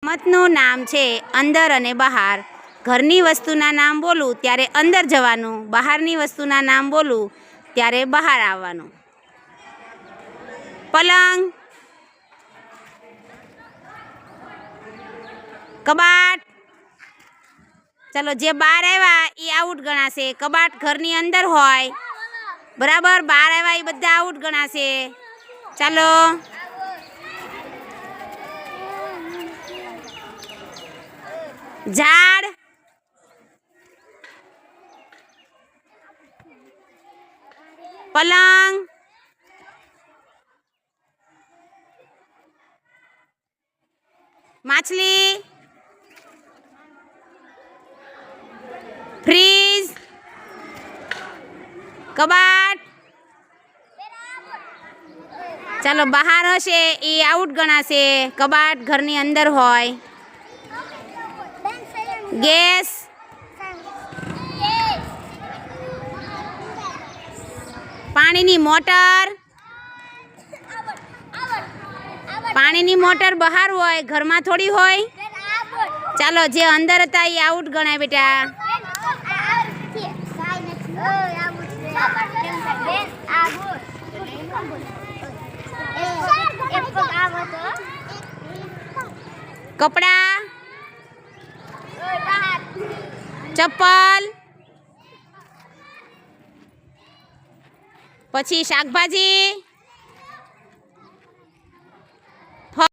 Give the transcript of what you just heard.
રમતનું નામ છે અંદર અને બહાર. ઘરની વસ્તુના નામ બોલું ત્યારે અંદર જવાનું, બહારની વસ્તુના નામ બોલું ત્યારે બહાર આવવાનું. પલંગ, કબાટ. ચલો, જે બહાર આવ્યા એ આઉટ ગણાશે. કબાટ ઘરની અંદર હોય, બરાબર. બહાર આવ્યા એ બધા આઉટ ગણાશે. ચાલો, ઝાડ, પલંગ, માછલી, ફ્રીજ, કબાટ. ચાલો, બહાર હશે એ આઉટ ગણાશે. કબાટ ઘરની અંદર હોય. ગેસ, પાણીની મોટર. પાણીની મોટર બહાર હોય, ઘરમાં થોડી હોય. ચાલો, જે અંદર હતા એ આઉટ ગણાય બેટા. કપડા, ચપ્પલ, પછી શાકભાજી,